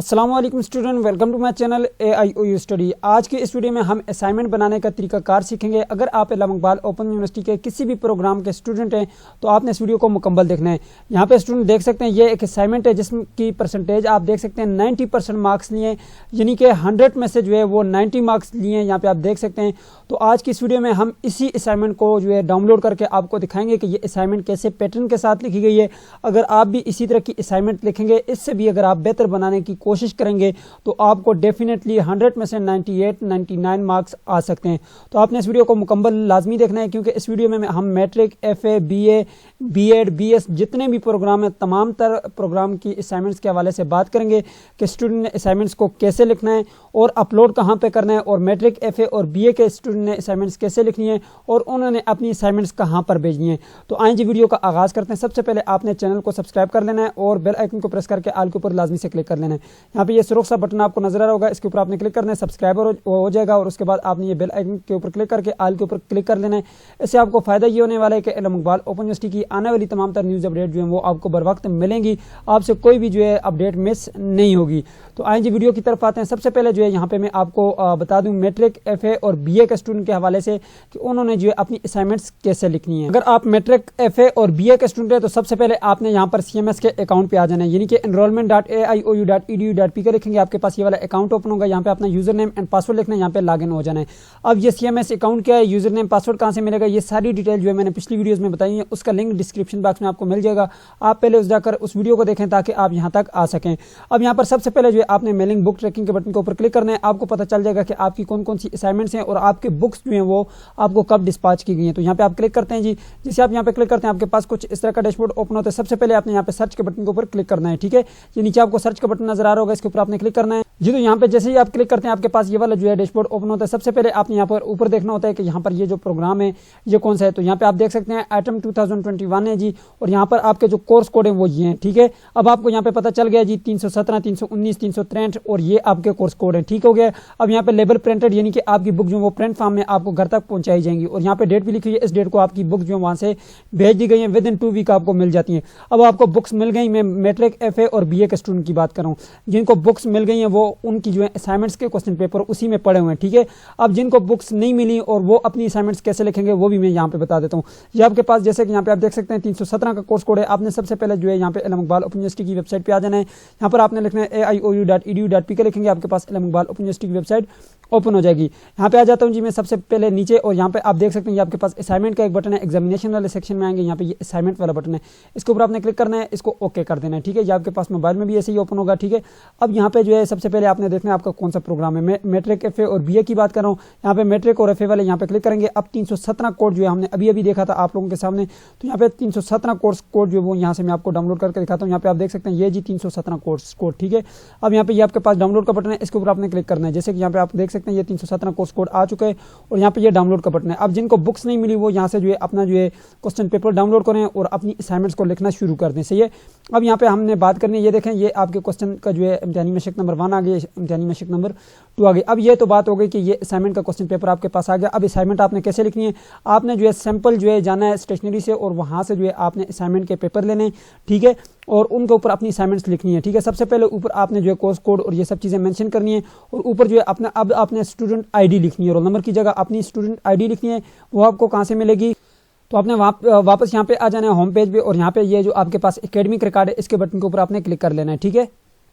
अस्सलाम वालेकुम student, welcome to my channel AIOU study. आज के इस वीडियो में हम असाइनमेंट बनाने का तरीका कार सीखेंगे। अगर आप इलाहाबाद इकबाल ओपन यूनिवर्सिटी के किसी भी प्रोग्राम के स्टूडेंट हैं तो आपने इस वीडियो को मुकम्मल देखना है। यहाँ पे स्टूडेंट देख सकते हैं ये एक असाइनमेंट है जिसकी परसेंटेज आप देख सकते हैं 90% मार्क्स लिए, यानी कि 100 में से जो है वो 90 मार्क्स लिए हैं। यहाँ पे आप देख सकते हैं। तो आज की इस वीडियो में हम इसी असाइनमेंट को जो है डाउनलोड करके आपको दिखाएंगे कि ये असाइनमेंट कैसे पैटर्न के साथ लिखी गई है। अगर आप भी इसी तरह की असाइनमेंट लिखेंगे, इससे भी अगर आप बेहतर बनाने की कोशिश करेंगे तो आपको डेफिनेटली 100 में से 98-99 मार्क्स आ सकते हैं। तो आपने इस वीडियो को मुकम्मल लाजमी देखना है, क्योंकि इस वीडियो में हम matric, FA, BA, B.Ed, BS जितने भी प्रोग्राम हैं तमाम तर प्रोग्राम की असाइनमेंट्स के हवाले से बात करेंगे कि स्टूडेंट ने असाइनमेंट्स को कैसे लिखना है और अपलोड कहाँ पे करना है, और मैट्रिक, FA और BA के स्टूडेंट ने असाइनमेंट्स कैसे लिखनी है और उन्होंने अपनी असाइनमेंट्स कहाँ पर भेजनी है। तो आइए जी वीडियो का आगाज़ करते हैं। सबसे पहले आपने चैनल को सब्सक्राइब कर लेना है और बेल आइकन को प्रेस करके आल के ऊपर लाजमी से क्लिक कर लेना है। यहाँ पे ये सुरख सा बटन आपको नजर आ रहा होगा, इसके ऊपर आपने क्लिक करना है, सब्सक्राइबर हो जाएगा और उसके बाद आपने ये बेल आइकन के ऊपर क्लिक करके आल के ऊपर क्लिक कर लेना है। इससे आपको फायदा ये होने वाला है कि इलाहाबाद इकबाल ओपन यूनिवर्सिटी की आने वाली तमाम तर न्यूज़ अपडेट जो है वो आपको बर वक्त मिलेंगी, आपसे कोई भी जो है अपडेट मिस नहीं होगी। तो आइए जी वीडियो की तरफ आते हैं। सबसे पहले जो है यहाँ पे मैं आपको बता दूं मैट्रिक, FA और BA के स्टूडेंट के हवाले से कि उन्होंने जो है अपनी असाइनमेंट्स कैसे लिखनी है। अगर आप मैट्रिक, FA और BA के स्टूडेंट हैं तो सबसे पहले आपने यहाँ पर CMS के अकाउंट पे आ जाना है, यानी कि enrollment.aiou.edu.pk लिखेंगे, आपके पास ये वाला अकाउंट ओपन होगा। यहाँ पे अपना यूजर नेम एंड पासवर्ड लिखना है, यहाँ पे लॉगिन हो जाना है। अब ये CMS अकाउंट क्या है, यूजर नेम, पासवर्ड कहाँ से मिलेगा, ये सारी डिटेल जो है मैंने पिछली वीडियोस में बताई है, उसका लिंक डिस्क्रिप्शन बॉक्स में आपको मिल जाएगा। आप पहले उस जाकर उस वीडियो को देखें ताकि आप यहाँ तक आ सकें। अब यहाँ पर सबसे पहले जो है आपने मेलिंग बुक ट्रैकिंग के बटन के ऊपर क्लिक करना है। आपको पता चल जाएगा कि आपकी कौन कौन सी असाइनमेंट्स हैं और आपके बुक्स जो हैं वो आपको कब डिस्पैच की गई हैं। तो यहाँ पे आप क्लिक करते हैं जी। जैसे आप यहाँ पे क्लिक करते हैं आपके पास कुछ इस तरह का डैशबोर्ड ओपन होता है। सबसे पहले आपने यहाँ पे सर्च के बटन के ऊपर क्लिक करना है, ठीक है। ये नीचे आपको सर्च का बटन नजर आ रहा होगा, इसके ऊपर आपने क्लिक करना है जी। तो यहाँ पे जैसे ही आप क्लिक करते हैं आपके पास ये वाला जो है डैशबोर्ड ओपन होता है। सबसे पहले आपने यहाँ पर ऊपर देखना होता है कि यहाँ पर ये जो प्रोग्राम है ये कौन सा है। तो यहाँ पे आप देख सकते हैं आइटम 2021 है जी, और यहाँ पर आपके जो कोर्स कोड है वो ये हैं, ठीक है। अब आपको यहाँ पे पता चल गया जी 317, 319, 363 और ये आपके कोर्स कोड है, ठीक हो गया। अब यहाँ पे लेबल प्रिंटेड, यानी कि आपकी बुक जो वो प्रिंट फॉर्म में आपको घर तक पहुंचाई जाएंगी, और यहाँ पे डेट भी लिखी हुई है, इस डेट को आपकी बुक जो वहां से भेज दी गई है, विद इन 2 वीक आपको मिल जाती है। अब आपको बुक्स मिल गई, मैं मैट्रिक, FA और BA के स्टूडेंट की बात कर रहा हूँ। जिनको बुक्स मिल गई हैं वो उनकी जो है असाइनमेंट्स के क्वेश्चन पेपर उसी में पड़े हुए हैं, ठीक है। अब जिनको बुक्स नहीं मिली और वो अपनी असाइनमेंट्स कैसे लिखेंगे वो भी मैं यहाँ पे बता देता हूँ। ये आपके पास जैसे कि यहाँ पे आप देख सकते हैं 317 का कोर्स कोड है। आपने सबसे पहले जो है यहाँ पे इलाहाबाद इकबाल ओपन यूनिवर्सिटी की वेबसाइट पे आ जाना है। यहाँ पर आपने लिखना है aiou.edu.pk लिखेंगे, आपके पास इलाहाबाद इकबाल ओपन यूनिवर्सिटी की वेबसाइट ओपन हो जाएगी। यहाँ पे आ जाता हूँ जी मैं सबसे पहले नीचे, और यहाँ पे आप देख सकते हैं ये आपके पास असाइनमेंट का एक बटन है। एग्जामिनेशन वाले सेक्शन में आएंगे, यहाँ पे ये असाइनमेंट वाला बटन है, इसके ऊपर आपने क्लिक करना है, इसको ओके कर देना है, ठीक है। ये आपके पास मोबाइल में भी ऐसे ही ओपन होगा, ठीक है। अब यहाँ पे जो है सबसे पहले आपने देखना है आपका कौन सा प्रोग्राम है। मैं मैट्रिक, FA और BA की बात कर रहा हूँ। यहाँ पे मैट्रिक और FA वाले यहाँ पे क्लिक करेंगे। अब 317 कोड जो है हमने अभी अभी देखा था आप लोगों के सामने, तो यहाँ पे 317 कोर्स कोड जो है वो यहाँ से मैं आपको डाउनलोड करके दिखाता हूँ। यहाँ पे आप देख सकते हैं ये जी 317 कोर्स कोड, ठीक है। अब यहाँ पे ये आपके पास डाउनलोड का बटन है, इसके ऊपर आपने क्लिक करना है। जैसे कि यहाँ पे आप देख सकते हैं ये 317 कोर्स कोड आ चुका है और यहाँ पे ये डाउनलोड का बटन है। अब जिनको बुक्स नहीं मिली वो यहाँ से जो है अपना जो है क्वेश्चन पेपर डाउनलोड करें और अपनी असाइनमेंट्स को लिखना शुरू कर दें, सही है। अब यहाँ पे हमने बात करनी है, ये देखें ये आपके क्वेश्चन का जो है इम्तिहानी मशक नंबर 1 आ गया, इम्तिहानी मशक नंबर 2 आ गई। अब ये तो बात हो गई कि ये असाइनमेंट का क्वेश्चन पेपर आपके पास आ गया। अब असाइनमेंट आपने कैसे लिखनी है, आपने जो है सैंपल जो है जाना है स्टेशनरी से और वहाँ से जो है आपने असाइनमेंट के पेपर लेने, ठीक है, और उनके ऊपर अपनी असाइनमेंट्स लिखनी है, ठीक है। सबसे पहले ऊपर आपने जो है कोर्स कोड और ये सब चीज़ें मेंशन करनी है, और ऊपर जो है अपना अब आपने स्टूडेंट ID लिखनी है, रोल नंबर की जगह अपनी स्टूडेंट ID लिखनी है। वो आपको कहाँ से मिलेगी, तो आपने वापस यहाँ पे आ जाना है होम पेज पे, और यहाँ पे ये जो आपके पास एकेडमिक रिकॉर्ड है इसके बटन के ऊपर आपने क्लिक कर लेना है, ठीक है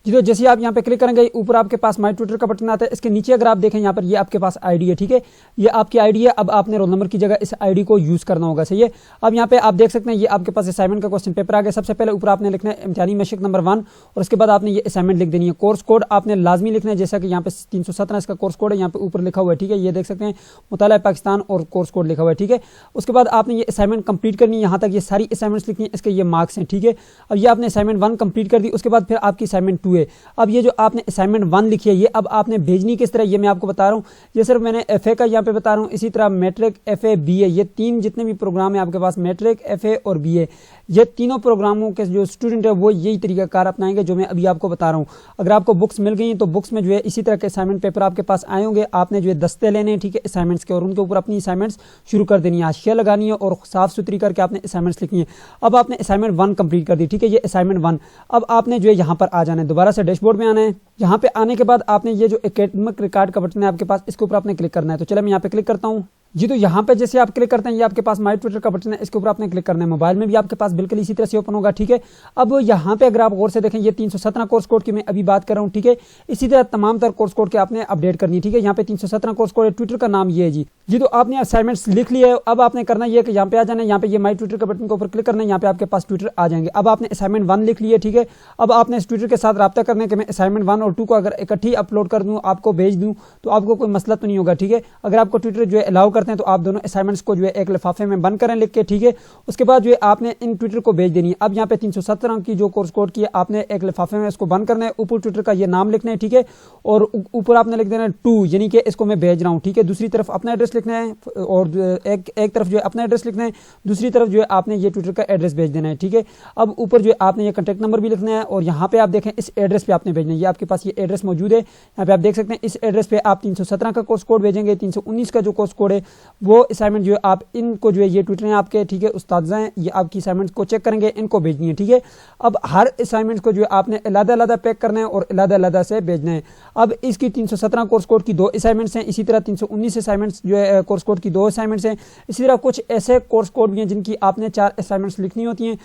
जी। तो जैसे आप यहाँ पे क्लिक करेंगे ऊपर आपके पास माई ट्यूटर का बटन आता है, इसके नीचे अगर आप देखें यहाँ पर ये आपके पास ID है, ठीक है। ये आपकी ID है। अब आपने रोल नंबर की जगह इस ID को यूज करना होगा, सही है। अब यहाँ पे आप देख सकते हैं ये आपके पास असाइनमेंट का क्वेश्चन पेपर आ गया। सबसे पहले ऊपर आपने लिखना है इम्तिहानी मशक नंबर 1 और उसके बाद आपने ये असाइनमेंट लिख देनी है। कोर्स कोड आपने लाजमी लिखना है, जैसा कि यहाँ पे 317 इसका कोर्स कोड है, यहाँ पे ऊपर लिखा हुआ है, ठीक है। ये देख सकते हैं मुताला पाकिस्तान और कोर्स कोड लिखा हुआ है, ठीक है। उसके बाद आपने ये असाइनमेंट कंप्लीट करनी है, यहाँ तक ये सारी असाइनमेंट्स लिखनी है, इसके ये मार्क्स हैं, ठीक है। अब ये आपने असाइनमेंट 1 कंप्लीट कर दी, उसके बाद फिर आपकी असाइनमेंट 2 है। अब ये जो आपने असाइनमेंट 1 लिखी है ये अब आपने भेजनी किस तरह, ये मैं आपको बता रहा हूँ। ये सिर्फ मैंने FA का यहाँ पे बता रहा हूँ, इसी तरह मैट्रिक, FA, BA ये 3 जितने भी प्रोग्राम है आपके पास मैट्रिक, FA और BA, ये तीनों प्रोग्रामों के जो स्टूडेंट है वो यही तरीकाकार अपनाएंगे जो मैं अभी आपको बता रहा हूँ। अगर आपको बुक्स मिल गई तो बुक्स में जो है इसी तरह के असाइनमेंट पेपर आपके पास आए होंगे, आपने जो है दस्ते लेने हैं, ठीक है, असाइनमेंट्स के, और उनके ऊपर अपनी असाइनमेंट्स शुरू कर देनी है, हाशिया लगानी है और साफ सुथरी करके आपने असाइनमेंट्स लिखनी है। अब आपने असाइनमेंट 1 कंप्लीट कर दी, ठीक है, ये असाइनमेंट 1। अब आपने जो है यहाँ पर आ जाना है, दोबारा दोबारा से डैशबोर्ड में आना है। यहाँ पे आने के बाद आपने ये जो एकेडमिक रिकॉर्ड का बटन है आपके पास, इसके ऊपर आपने क्लिक करना है। तो चले मैं यहाँ पे क्लिक करता हूँ जी। तो यहाँ पे जैसे आप क्लिक करते हैं, ये आपके पास माई ट्विटर का बटन है, इसके ऊपर आपने क्लिक करना है। मोबाइल में भी आपके पास बिल्कुल इसी तरह से ओपन होगा, ठीक है। अब यहाँ पे अगर आप गौर से देखें, ये 317 कोर्स कोड की मैं अभी बात कर रहा हूँ, ठीक है। इसी तरह तमाम तर कोर्स कोड के आपने अपडेट करनी है, ठीक है। यहाँ पे 317 कोर्स कोड है, ट्विटर का नाम ये है जी। तो आपने असाइनमेंट्स लिख लिया है। अब आपने करना ये कि यहाँ पे आ जाना है, यहाँ पे ये माई ट्विटर का बटन के ऊपर क्लिक करना है, यहाँ पे आपके पास ट्विटर आ जाएंगे। अब आपने असाइनमेंट 1 लिख लिया, ठीक है। अब आपने इस ट्विटर के साथ रब्ता करना है कि मैं असाइनमेंट 1 और 2 को अगर इकट्ठी अपलोड कर दूँ, आपको भेज दूँ, तो आपको कोई मसला तो नहीं होगा, ठीक है। अगर आपको ट्विटर जो है अलाउ करते हैं तो आप दोनों असाइनमेंट्स को जो है एक लिफाफे में बंद करें लिख के, ठीक है। उसके बाद जो है आपने इन ट्विटर को भेज देनी है। अब यहाँ पे 317 की जो कोर्स कोड की है, आपने एक लिफाफे में इसको बंद करना है, ऊपर ट्विटर का ये नाम लिखना है, ठीक है। और ऊपर आपने लिख देना है 2, यानी कि इसको मैं भेज रहा हूँ, ठीक है। दूसरी तरफ अपना एड्रेस लिखना है और एक तरफ जो है अपना एड्रेस लिखना है, दूसरी तरफ जो है आपने ये ट्विटर का एड्रेस भेज देना है, ठीक है। अब ऊपर जो है आपने ये कॉन्टैक्ट नंबर भी लिखना है और यहाँ पे आप देखें इस एड्रेस पे आपने भेजना है। ये आपके पास ये एड्रेस मौजूद है, यहाँ पे आप देख सकते हैं। इस एड्रेस पे आप 317 का कोर्स कोड भेजेंगे, 319 का जो कोर्स कोड है वो असाइनमेंट जो है आप इनको जो है ये ट्विटर हैं आपके, ठीक है, उस्ताद हैं, ये आपकी असाइनमेंट्स को चेक करेंगे, इनको भेजनी है, ठीक है। अब हर असाइनमेंट को जो है आपने अलग-अलग पैक करना है और अलग-अलग से भेजना है। अब इसकी 317 कोर्स कोड की 2 असाइनमेंट्स हैं, इसी तरह 319 असाइनमेंट्स जो है कोर्स कोड की 2 असाइनमेंट्स हैं। इसी तरह कुछ ऐसे कोर्स कोड भी हैं जिनकी आपने 4 असाइनमेंट्स लिखनी होती हैं,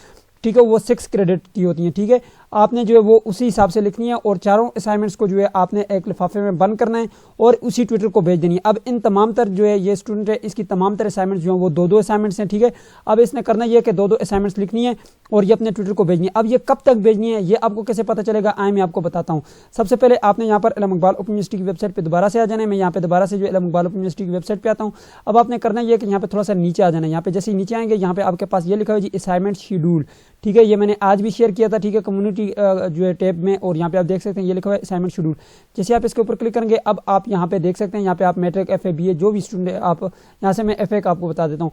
ठीक है, वो 6 क्रेडिट की होती हैं, ठीक है। आपने जो है वो उसी हिसाब से लिखनी है और चारों असाइनमेंट्स को जो है आपने एक लिफाफे में बंद करना है और उसी ट्विटर को भेज देनी है। अब इन तमाम तर जो है ये स्टूडेंट है, इसकी तमाम तर असाइनमेंट्स जो हैं वो 2-2 असाइनमेंट्स हैं, ठीक है। अब इसने करना ये है कि 2-2 असाइनमेंट्स लिखनी है और ये अपने ट्विटर को भेजनी है। अब ये कब तक भेजनी है, ये आपको कैसे पता चलेगा, आए मैं आपको बताता हूँ। सबसे पहले आपने यहाँ पर इल्म इकबाल ओपन यूनिवर्सिटी की वेबसाइट पर दोबारा से आ जाना है। मैं यहाँ पे दोबारा से जो इल्म इकबाल ओपन यूनिवर्सिटी की वेबसाइट पर आता हूँ। अब आपने करना ये कि यहाँ पे थोड़ा सा नीचे आ जाना है। यहाँ पे जैसे ही नीचे आएंगे, यहाँ पे आपके पास ये लिखा हुआ है जी असाइनमेंट शेड्यूल, ठीक है। ये मैंने आज भी शेयर किया था, ठीक है, कम्युनिटी जो है टैब में, और यहाँ पे आप देख सकते हैं ये लिखा हुआ है असाइनमेंट शेड्यूल। जैसे आप इसके ऊपर क्लिक करेंगे, अब आप यहाँ पे देख सकते हैं, यहाँ पे आप मैट्रिक FA BA जो भी स्टूडेंट है, आप यहाँ से मैं FA का आपको बता देता हूँ।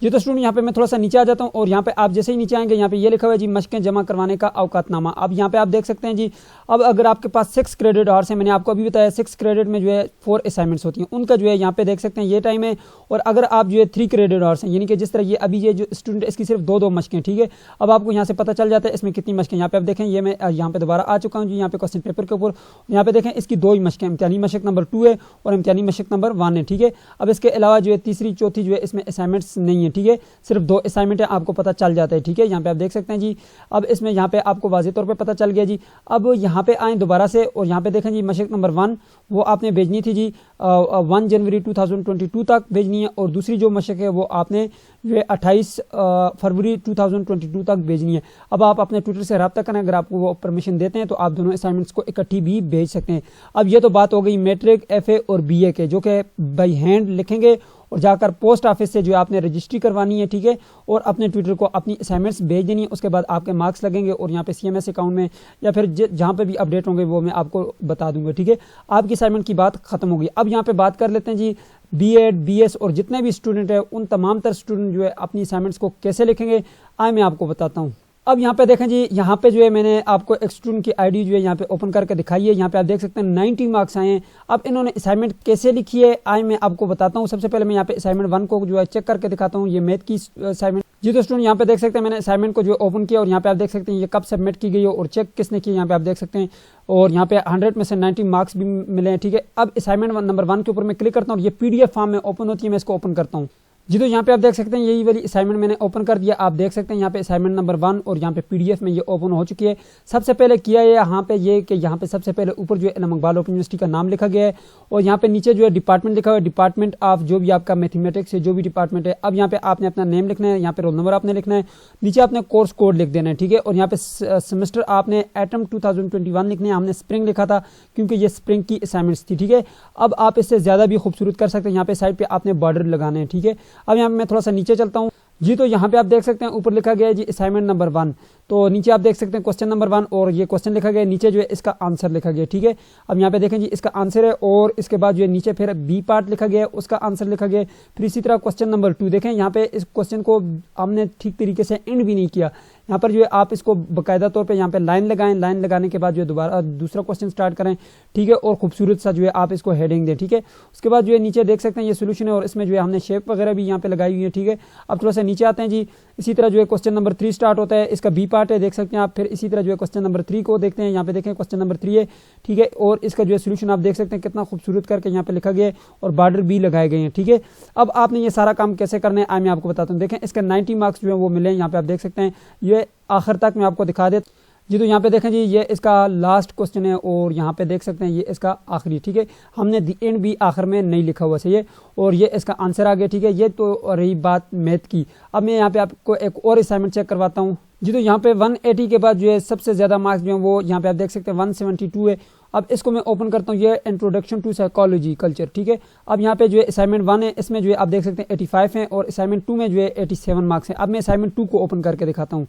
ये तो स्टूडेंट यहाँ पे मैं थोड़ा सा नीचे आ जाता हूँ और यहाँ पे आप जैसे ही नीचे आएंगे, यहाँ पे ये लिखा हुआ है जी मशकें जमा करवाने का औकातनामा। अब यहाँ पे आप देख सकते हैं जी, अब अगर आपके पास 6 क्रेडिट आवर्स हैं, मैंने आपको अभी बताया 6 क्रेडिट में जो है 4 असाइनमेंट्स होती हैं, उनका जो है यहाँ पे देख सकते हैं ये टाइम है। और अगर आप जो है 3 क्रेडिट आवर्स हैं, यानी कि जिस तरह ये अभी ये जो स्टूडेंट है इसकी सिर्फ 2-2 मशकें, ठीक है। अब आपको यहाँ से पता चल जाता है इसमें कितनी मशकें। यहाँ पे आप देखें, ये मैं यहाँ पे दोबारा आ चुका हूँ जी, यहाँ पे क्वेश्चन पेपर के ऊपर। यहाँ पे देखें इसकी 2 ही मशकें, इम्तिहानी मशक नंबर 2 है और इम्तिहानी मशक नंबर 1 है, ठीक है। अब इसके अलावा जो है तीसरी चौथी जो है इसमें असाइनमेंट्स नहीं है, ठीक है, सिर्फ 2 असाइनमेंट है, आपको पता चल जाता है, ठीक है। यहाँ पे आप देख सकते हैं जी। अब इसमें यहाँ पे आपको वाज़ेह तौर पे पता चल गया जी। अब यहाँ पे आए दोबारा से और यहाँ पे देखें जी मशक नंबर 1 वो आपने भेजनी थी जी 1 जनवरी 2022 तक भेजनी है, और दूसरी जो मशक है वो आपने जो 28 फरवरी 2022 तक भेजनी है। अब आप अपने ट्विटर से रब्ता करें, अगर आपको वो परमिशन देते हैं तो आप दोनों असाइनमेंट्स को इकट्ठी भी भेज सकते हैं। अब ये तो बात हो गई मैट्रिक FA और BA के, जो कि बाई हैंड लिखेंगे और जाकर पोस्ट ऑफिस से जो आपने रजिस्ट्री करवानी है, ठीक है, और अपने ट्विटर को अपनी असाइनमेंट्स भेज देनी है। उसके बाद आपके मार्क्स लगेंगे और यहाँ पे CMS अकाउंट में या फिर जहाँ पे भी अपडेट होंगे वो मैं आपको बता दूंगा, ठीक है। आपकी असाइनमेंट की बात खत्म होगी। अब यहाँ पे बात कर लेते हैं जी B.Ed BS और जितने भी स्टूडेंट है उन तमाम तर स्टूडेंट जो है अपनी असाइनमेंट्स को कैसे लिखेंगे, आए मैं आपको बताता हूँ। अब यहाँ पे देखें जी, यहाँ पे जो है मैंने आपको एक स्टूडेंट की आईडी जो है यहाँ पे ओपन करके दिखाई है। यहाँ पे आप देख सकते हैं 90 मार्क्स आए हैं। अब इन्होंने असाइनमेंट कैसे लिखी है आए मैं आपको बताता हूँ। सबसे पहले मैं यहाँ पे असाइनमेंट 1 को जो है चेक करके दिखाता हूँ। ये मैथ की असाइनमेंट जी। तो स्टूडेंट यहाँ पे देख सकते हैं मैंने असाइनमेंट को जो ओपन किया और यहाँ पे आप देख सकते हैं ये कब सबमिट की गई है और चेक किसने की, यहाँ पे आप देख सकते हैं। और यहाँ पे 100 में से 90 मार्क्स भी मिले हैं, ठीक है। अब असाइनमेंट नंबर 1 के ऊपर मैं क्लिक करता हूँ और ये PDF फॉर्म में ओपन होती है, मैं इसको ओपन करता हूँ जी। तो यहाँ पे आप देख सकते हैं यही वाली असाइनमेंट मैंने ओपन कर दिया। आप देख सकते हैं यहाँ पे असाइनमेंट नंबर 1 और यहाँ पे PDF में ये ओपन हो चुकी है। सबसे पहले किया है यहाँ पे ये कि यहाँ पे सबसे पहले ऊपर जो है इल्म इकबाल ओपन यूनिवर्सिटी का नाम लिखा गया है और यहाँ पे नीचे जो है डिपार्टमेंट लिखा हुआ है, डिपार्टमेंट ऑफ जो भी आपका मैथमेटिक्स है, जो भी डिपार्टमेंट है। अब यहाँ पे आपने अपना नेम लिखना है, यहाँ पे रोल नंबर आपने लिखना है, नीचे आपने कोर्स कोड लिख देना है, ठीक है। और यहाँ पे सेमेस्टर आपने एटम 2021 लिखने हैं, हमने स्प्रिंग लिखा था क्योंकि ये स्प्रिंग की असाइनमेंट्स थी, ठीक है। अब आप इससे ज्यादा भी खूबसूरत कर सकते हैं, यहाँ पे साइड पे आपने बॉर्डर लगाने हैं, ठीक है। अब यहाँ पे मैं थोड़ा सा नीचे चलता हूँ जी। तो यहाँ पे आप देख सकते हैं ऊपर लिखा गया है जी असाइनमेंट नंबर 1, तो नीचे आप देख सकते हैं क्वेश्चन नंबर 1 और ये क्वेश्चन लिखा गया है, नीचे जो है इसका आंसर लिखा गया है, ठीक है। अब यहाँ पे देखें जी इसका आंसर है और इसके बाद जो है नीचे फिर B पार्ट लिखा गया है, उसका आंसर लिखा गया है। फिर इसी तरह क्वेश्चन नंबर 2 देखें, यहाँ पे इस क्वेश्चन को हमने ठीक तरीके से एंड भी नहीं किया, यहाँ पर जो है आप इसको बाकायदा तौर पे यहाँ पे लाइन लगाएं, लाइन लगाने के बाद जो है दोबारा दूसरा क्वेश्चन स्टार्ट करें, ठीक है, और खूबसूरत सा जो है आप इसको हेडिंग दें, ठीक है। उसके बाद जो है नीचे देख सकते हैं ये सोल्यूशन है और इसमें जो है हमने शेप वगैरह भी यहाँ पे लगाई हुई है, ठीक है। अब थोड़ा सा नीचे आते हैं जी। इसी तरह जो है क्वेश्चन नंबर 3 स्टार्ट होता है, इसका बी पार्ट है, देख सकते हैं आप। फिर इसी तरह जो है क्वेश्चन नंबर 3 को देखते हैं, यहाँ पे देखें क्वेश्चन नंबर 3 है, ठीक है, और इसका जो है सोल्यूशन आप देख सकते हैं कितना खूबसूरत करके यहाँ पे लिखा गया है और बॉर्डर भी लगाए गए हैं, ठीक है। अब आपने ये सारा काम कैसे करना है मैं आपको बताता हूँ। देखें इसके 90 मार्क्स जो है वो मिले हैं, यहाँ पे आप देख सकते हैं। ये आखिर तक मैं आपको दिखा देता जी। तो यहाँ पे देखें जी, ये इसका लास्ट क्वेश्चन है और यहाँ पे देख सकते हैं ये इसका आखिरी, ठीक है। हमने दी एंड भी आखिर में नहीं लिखा हुआ सही है, और ये इसका आंसर आ गया, ठीक है। ये तो रही बात मैथ की। अब मैं यहाँ पे आपको एक और असाइनमेंट चेक करवाता हूँ जी। तो यहाँ पे 180 के बाद जो है सबसे ज्यादा मार्क्स जो है वो यहाँ पे आप देख सकते हैं 172 है। अब इसको मैं ओपन करता हूँ, ये इंट्रोडक्शन टू साइकोलॉजी कल्चर, ठीक है। अब यहाँ पे जो है असाइनमेंट 1 है, इसमें जो है आप देख सकते हैं 85 है, और असाइनमेंट 2 में जो है 87 मार्क्स है। अब मैं असाइनमेंट 2 को ओपन करके दिखाता हूँ।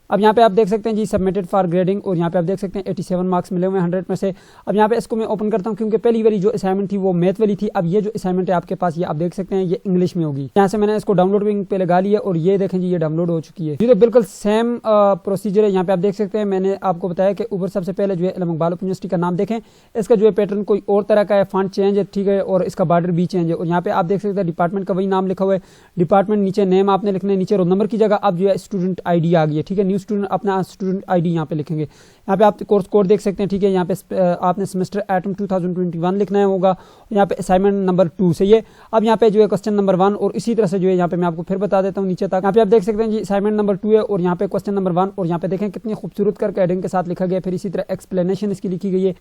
अब यहाँ पे आप देख सकते हैं जी सबमिटेड फॉर ग्रेडिंग, और यहाँ पे आप देख सकते हैं 87 मार्क्स मिले हुए हैं 100 में से। अब यहाँ पे इसको मैं ओपन करता हूँ, क्योंकि पहली वाली जो असाइनमेंट थी वो मैथ वाली थी। अब ये जो असाइनमेंट है आपके पास, ये आप देख सकते हैं ये इंग्लिश में होगी। यहाँ से मैंने इसको डाउनलोडिंग पे लगा लिया और ये देखें जी ये डाउनलोड हो चुकी है। ये तो बिल्कुल सेम प्रोसीजर है। यहाँ पे आप देख सकते हैं, मैंने आपको बताया कि ऊपर सबसे पहले जो है इलामा इकबाल ओपन यूनिवर्सिटी का नाम देखें, इसका जो है पैटर्न कोई और तरह का है, फॉन्ट चेंज है, ठीक है, और इसका बॉर्डर भी चेंज है। और यहाँ पे आप देख सकते हैं डिपार्टमेंट का वही नाम लिखा हुआ है, डिपार्टमेंट नीचे नेम आपने लिखना है, नीचे रोल नंबर की जगह अब जो है स्टूडेंट आईडी आ गई है, ठीक है। न्यू स्टूडेंट अपना स्टूडेंट आईडी यहाँ पे लिखेंगे। यहाँ पे आप कोर्स कोड देख सकते हैं, ठीक है। यहाँ पे आपने सेमेस्टर एटम 2021 लिखना है होगा। यहाँ पे असाइनमेंट नंबर 2 सही है। अब यहाँ पे जो है क्वेश्चन नंबर 1, और इसी तरह से जो है यहाँ पे मैं आपको फिर बता देता हूँ नीचे तक। यहाँ पे आप देख सकते हैं जी असाइनमेंट नंबर 2 है, और यहाँ पे क्वेश्चन नंबर 1, और यहाँ पे देखें कितनी खूबसूरत करके हेडिंग के साथ लिखा गया। फिर इसी तरह एक्सप्लेनेशन इसकी लिखी गई है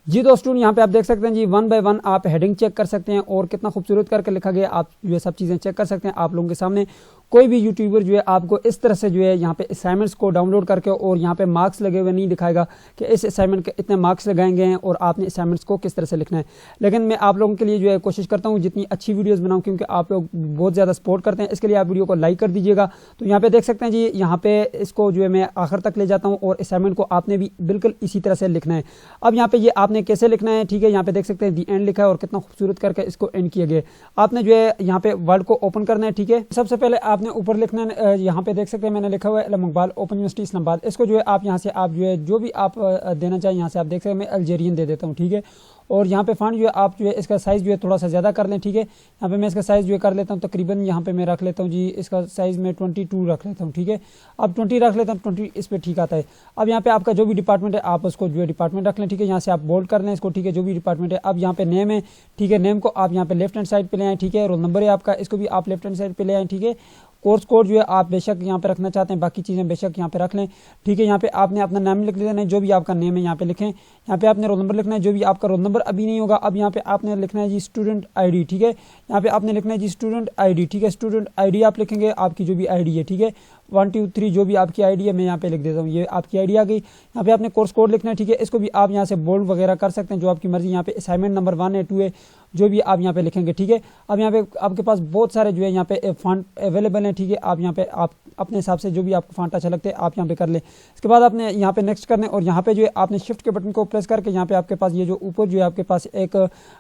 जी। दोस्तों यहाँ पे आप देख सकते हैं जी 1 बाय 1 आप हेडिंग चेक कर सकते हैं, और कितना खूबसूरत करके लिखा गया आप ये सब चीज़ें चेक कर सकते हैं आप लोगों के सामने। कोई भी यूट्यूबर जो है आपको इस तरह से जो है यहाँ पे असाइनमेंट्स को डाउनलोड करके और यहाँ पे मार्क्स लगे हुए नहीं दिखाएगा कि इस असाइनमेंट के इतने मार्क्स लगाएंगे हैं और आपने असाइनमेंट्स को किस तरह से लिखना है। लेकिन मैं आप लोगों के लिए जो है कोशिश करता हूँ जितनी अच्छी वीडियोज़ बनाऊँ, क्योंकि आप लोग बहुत ज़्यादा सपोर्ट करते हैं। इसके लिए आप वीडियो को लाइक कर दीजिएगा। तो यहाँ पे देख सकते हैं जी, यहाँ पे इसको जो है मैं आखिर तक ले जाता हूँ, और असाइनमेंट को आपने भी बिल्कुल इसी तरह से लिखना है। अब यहाँ पे ये आपने कैसे लिखना है, ठीक है। यहाँ पे देख सकते हैं दी एंड लिखा है और कितना खूबसूरत करके इसको एंड किया गया। आपने जो है यहाँ पे वर्ड को ओपन करना है, ठीक है। सबसे पहले आपने ऊपर लिखना है, यहाँ पे देख सकते हैं मैंने लिखा हुआ है इलामा इकबाल ओपन यूनिवर्सिटी इस्लामाबाद। इसको जो है आप यहाँ से आप जो है जो भी आप देना चाहें यहाँ से आप देख सकते हैं। मैं अल्जेरियन दे देता हूँ, ठीक है। और यहाँ पे फॉन्ट जो है आप जो है इसका साइज़ जो है थोड़ा सा ज़्यादा कर लें, ठीक है। यहाँ पे मैं इसका साइज़ जो है कर लेता हूँ तकरीबन, यहाँ पे मैं रख लेता हूँ जी इसका साइज़ में 22 रख लेता हूँ, ठीक है। अब 20 रख लेता हूँ, 20 इस पर ठीक आता है। अब यहाँ पे आपका जो भी डिपार्टमेंट है आप उसको जो है डिपार्टमेंट रख लें, ठीक है। यहाँ से आप बोल्ड कर लें इसको, ठीक है, जो भी डिपार्टमेंट है। अब यहाँ पे नेम है, ठीक है, नेम को आप यहाँ पे लेफ्ट हैंड साइड पे ले आए, ठीक है। रोल नंबर है आपका, इसको भी आप लेफ्ट हैंड साइड पे ले आए, ठीक है। कोर्स कोड जो है आप बेशक यहाँ पे रखना चाहते हैं, बाकी चीज़ें बेशक यहाँ पे रख लें, ठीक है। यहाँ पे आपने अपना नाम लिख लेना है, जो भी आपका नेम है यहाँ पे लिखें। यहाँ पे आपने रोल नंबर लिखना है, जो भी आपका रोल नंबर अभी नहीं होगा। अब यहाँ पे आपने लिखना है जी स्टूडेंट आईडी, ठीक है। यहाँ पे आपने लिखना है जी स्टूडेंट आईडी, ठीक है। स्टूडेंट आईडी आप लिखेंगे, आपकी जो भी आईडी है, ठीक है, 1 2 3 जो भी आपकी आईडी है मैं यहाँ पे लिख देता हूँ, ये आपकी आईडी आ गई। यहाँ पे आपने कोर्स कोड लिखना है, ठीक है। इसको भी आप यहाँ से बोल्ड वगैरह कर सकते हैं, जो आपकी मर्जी। यहाँ पे असाइनमेंट नंबर 1 है 2 है जो भी आप यहाँ पे लिखेंगे, ठीक है। अब यहाँ पे आपके पास बहुत सारे जो है यहाँ पे फॉन्ट अवेलेबल हैं, ठीक है। आप यहाँ पे आप अपने हिसाब से जो भी आपको फॉन्ट अच्छा लगता है आप यहाँ पे कर लें। इसके बाद आपने यहाँ पे नेक्स्ट करना है, और यहाँ पे जो है आपने शिफ्ट के बटन को प्रेस करके यहाँ पे आपके पास ये जो ऊपर जो है आपके पास एक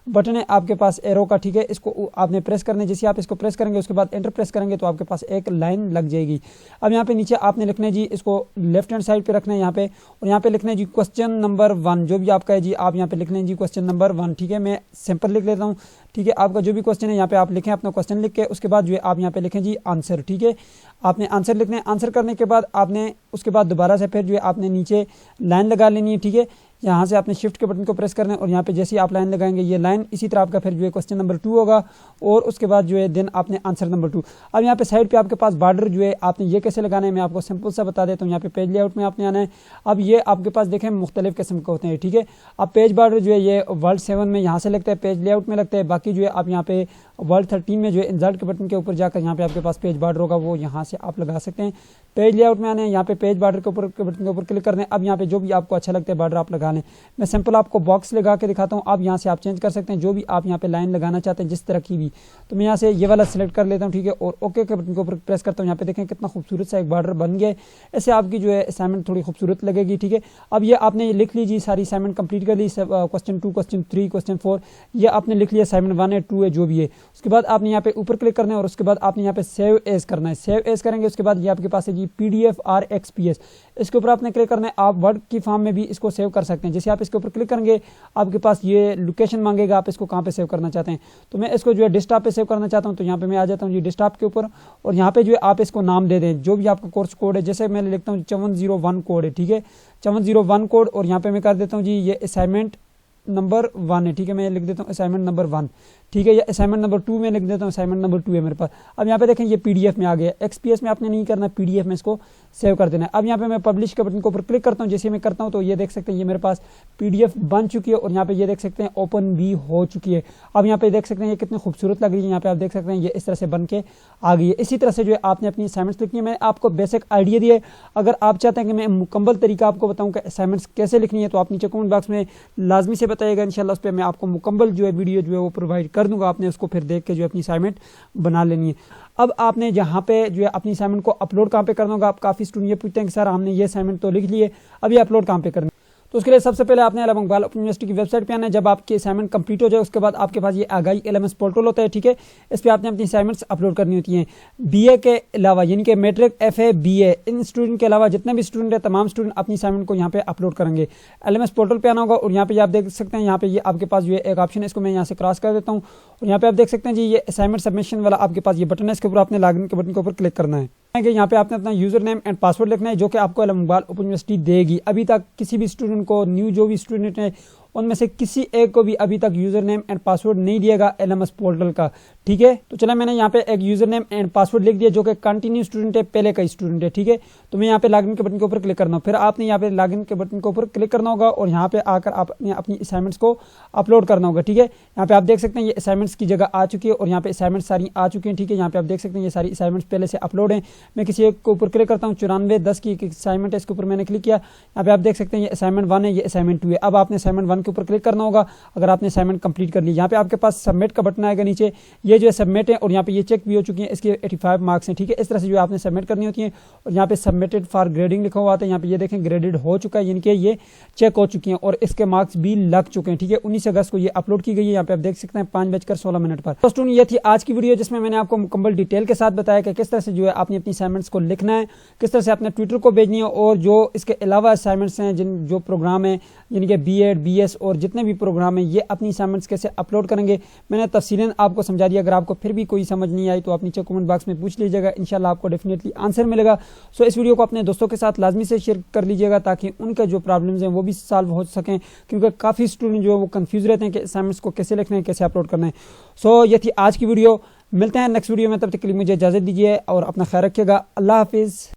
बटन है आपके पास एरो का, ठीक है। इसको आपने प्रेस करना है। जैसे आप इसको प्रेस करेंगे उसके बाद एंटर प्रेस करेंगे तो आपके पास एक लाइन लग जाएगी। अब यहाँ पे नीचे आपने लिखना है जी, इसको लेफ्ट हैंड साइड पे रखना है यहाँ पे, और यहाँ पे लिखना है जी क्वेश्चन नंबर 1 जो भी आपका है जी, आप यहाँ पे लिख लें जी क्वेश्चन नंबर 1, ठीक है। मैं सिंपल लिख लेता हूँ, ठीक है। आपका जो भी क्वेश्चन है यहाँ पे आप लिखें अपना क्वेश्चन लिख के, उसके बाद जो है आप यहाँ पे लिखें जी आंसर, ठीक है। आपने आंसर लिखना है। आंसर करने के बाद आपने उसके बाद दोबारा से फिर जो है आपने नीचे लाइन लगा लेनी है, ठीक है। यहाँ से आपने शिफ्ट के बटन को प्रेस करना है, और यहाँ पे जैसे ही आप लाइन लगाएंगे ये लाइन इसी तरह आपका फिर जो है क्वेश्चन नंबर 2 होगा, और उसके बाद जो है देन आपने आंसर नंबर 2। अब यहाँ पे साइड पे आपके पास बॉर्डर जो है आपने ये कैसे लगाना है मैं आपको सिंपल सा बता देता हूँ। यहाँ पे पेज लेआउट में आपने आना है। अब ये आपके पास देखें मुख्तलिफ किस्म के होते हैं, ठीक है। अब पेज बॉर्डर जो है ये वर्ल्ड 7 में यहाँ से लगता है, पेज लेआउट में लगता है। बाकी जो है आप यहाँ पे वर्ल्ड 13 में जो है इंसर्ट के बटन के ऊपर जाकर यहाँ पे आपके पास पेज बॉर्डर होगा, वो यहाँ से आप लगा सकते हैं। पेज लेआउट में आने हैं, यहाँ पे पेज बॉर्डर के ऊपर के बटन के ऊपर क्लिक करना है। अब यहाँ पे जो भी आपको अच्छा लगता है बॉर्डर आप लगा लें। मैं सिंपल आपको बॉक्स लगा के दिखाता हूँ। अब यहाँ से आप चेंज कर सकते हैं जो भी आप यहाँ पे लाइन लगाना चाहते हैं जिस तरह की भी। तो मैं यहाँ से ये वाला सिलेक्ट कर लेता हूँ, ठीक है, और ओके के बटन के ऊपर प्रेस करता हूँ। यहाँ पे देखें कितना खूबसूरत सा एक बॉर्डर बन गया है। ऐसे आपकी जो है असाइनमेंट थोड़ी खूबसूरत लगेगी, ठीक है। अब ये आपने लिख लीजिए, सारी असाइनमेंट कंप्लीट कर ली, क्वेश्चन 2 क्वेश्चन 3 क्वेश्चन 4 ये आपने लिख लिया, असाइनमेंट 1 है 2 है जो भी है। उसके बाद आपने यहाँ पे ऊपर क्लिक करना है और उसके बाद आपने यहाँ पे सेव एज करना है। सेव एज करेंगे उसके बाद ये आपके पास है जी PDF और XPS, इसके ऊपर आपने क्लिक करना है। आप वर्ड की फॉर्म में भी इसको सेव कर सकते हैं। जैसे आप इसके ऊपर क्लिक करेंगे आपके पास ये लोकेशन मांगेगा, आप इसको कहाँ पे सेव करना चाहते हैं। तो मैं इसको जो है डेस्कटॉप पे सेव करना चाहता हूँ, तो यहाँ पे मैं आ जाता हूँ जी डेस्कटॉप के ऊपर और यहाँ पे जो है आप इसको नाम दे दें जो भी आपका कोर्स कोड है। जैसे मैं लिखता हूँ 701 कोड है, ठीक है 701 कोड, और यहाँ पे मैं कर देता हूँ जी ये असाइनमेंट नंबर 1 है, ठीक है मैं लिख देता हूँ असाइनमेंट नंबर 1, ठीक है। ये असाइनमेंट नंबर 2 में लिख देता हूँ असाइनमेंट नंबर 2 है मेरे पास। अब यहाँ पे देखें ये PDF में आ गया। XPS में आपने नहीं करना, PDF में इसको सेव कर देना है। अब यहाँ पे मैं पब्लिश के बटन के ऊपर क्लिक करता हूँ। जैसे मैं करता हूँ तो ये देख सकते हैं ये मेरे पास PDF बन चुकी है और यहाँ पे ये देख सकते हैं ओपन भी हो चुकी है। अब यहाँ पे देख सकते हैं ये कितनी खूबसूरत लग रही है। यहाँ पे आप देख सकते हैं ये इस तरह से बन के आ गई है। इसी तरह से जो है आपने अपनी असाइनमेंट्स लिखनी है। मैं आपको बेसिक आइडिया दिए, अगर आप चाहते हैं कि मैं मुकम्मल तरीका आपको बताऊँ कि असाइनमेंट्स कैसे लिखनी है तो आप नीचे कमेंट बॉक्स में लाजमी से बताइएगा। इंशाल्लाह उस पर मैं आपको मुकम्मल जो है वीडियो जो है वो प्रोवाइड कर दूंगा। आपने उसको फिर देख के जो अपनी असाइनमेंट बना लेनी है। अब आपने जहाँ पे जो है अपनी असाइनमेंट को अपलोड कहाँ पे करना होगा। आप काफ़ी स्टूडेंट ये पूछते हैं कि सर हमने ये असाइनमेंट तो लिख लिए, अब ये अपलोड कहाँ पे करना है। तो उसके लिए सबसे पहले आपने अलामा इकबाल ओपन यूनिवर्सिटी की वेबसाइट पे आना है। जब आपकी असाइनमेंट कंप्लीट हो जाए उसके बाद आपके पास ये आगाही LMS पोर्टल होता है, ठीक है। इस पर आपने अपनी असाइनमेंट्स अपलोड करनी होती हैं। BA के अलावा यानी कि मैट्रिक FA BA इन स्टूडेंट के अलावा जितने भी स्टूडेंट है तमाम स्टूडेंट अपनी असाइनमेंट को यहाँ पे अपलोड करेंगे। LMS पोर्टल पे आना होगा और यहाँ पे आप देख सकते हैं यहाँ पे ये आपके पास जो है एक ऑप्शन है, इसको मैं यहाँ से क्रॉस कर देता हूँ और यहाँ पे आप देख सकते हैं जी ये असाइनमेंट सबमिशन वाला आपके पास ये बटन है। इसके ऊपर आपने लॉगिन के बटन के ऊपर क्लिक करना है। यहाँ पे आपने अपना यूजर नेम एंड पासवर्ड लिखना है जो कि आपको अलामा इकबाल ओपन यूनिवर्सिटी देगी। अभी तक किसी भी स्टूडेंट को न्यू जो भी स्टूडेंट है उनमें से किसी एक को भी अभी तक यूजर नेम एंड पासवर्ड नहीं दिएगा LMS पोर्टल का, ठीक है। तो चला मैंने यहाँ पे एक यूजर नेम एंड पासवर्ड लिख दिया जो कि कंटिन्यू स्टूडेंट है, पहले का स्टूडेंट है, ठीक है। तो मैं यहाँ पे लॉगिन के बटन के ऊपर क्लिक करना, फिर आपने यहाँ पे लॉगिन के बटन के ऊपर क्लिक करना होगा और यहाँ पे आकर आपने अपनी असाइनमेंट्स को अपलोड करना होगा, ठीक है। यहाँ पे आप देख सकते हैं ये असाइनमेंट्स की जगह आ चुकी है और यहाँ पे असाइनमेंट सारी आ चुकी है, ठीक है। यहाँ पे आप देख सकते हैं ये सारी असाइनमेंट्स पहले से अपलोड है। मैं किसी एक के ऊपर क्लिक करता हूँ 9410 की असाइनमेंट है, इसके ऊपर मैंने क्लिक किया। यहाँ पे आप देख सकते हैं ये असाइनमेंट 1 है, ये असाइनमेंट 2 है। अब आपने असाइनमेंट 1 के ऊपर क्लिक करना होगा अगर आपने असाइनमेंट कंप्लीट कर ली। यहाँ पे आपके पास सबमिट का बटन आएगा नीचे, ये जो है सबमिट है और यहाँ पे ये चेक भी हो चुकी है, इसके 85 मार्क्स हैं, ठीक है। इस तरह से जो आपने सबमिट करनी होती है और यहाँ पे सबमिटेड फॉर ग्रेडिंग लिखा हुआ आता है। यहाँ पे ये देखें ग्रेडेड हो चुका है यानी कि ये चेक हो चुकी हैं और इसके मार्क्स भी लग चुके हैं, ठीक है। 19 अगस्त को ये अपलोड की गई है। यहाँ पे आप देख सकते हैं 5:16 पर। दोस्तों ये थी आज की वीडियो जिसमें मैंने आपको मुकम्मल डिटेल के साथ बताया कि किस तरह से जो है आपने अपनी असाइनमेंट्स को लिखना है, किस तरह से आपने ट्विटर को भेजनी है और जो इसके अलावा असाइनमेंट्स हैं जिन जो प्रोग्राम है यानी कि BEd BS और जितने भी प्रोग्राम है ये अपनी असाइनमेंट्स कैसे अपलोड करेंगे मैंने तफसीलन आपको समझा दिया। अगर आपको फिर भी कोई समझ नहीं आई तो आप नीचे कमेंट बॉक्स में पूछ लीजिएगा, इंशाल्लाह आपको डेफिनेटली आंसर मिलेगा। सो इस वीडियो को अपने दोस्तों के साथ लाजमी से शेयर कर लीजिएगा ताकि उनके जो प्रॉब्लम्स हैं वो भी सॉल्व हो सकें, क्योंकि काफ़ी स्टूडेंट जो है वो कंफ्यूज रहते हैं कि असाइनमेंट्स को कैसे लिखना है, कैसे अपलोड करना है। सो ये थी आज की वीडियो, मिलते हैं नेक्स्ट वीडियो में, तब तक के लिए मुझे इजाज़त दीजिए और अपना ख्याल रखिएगा। अल्लाह हाफिज़।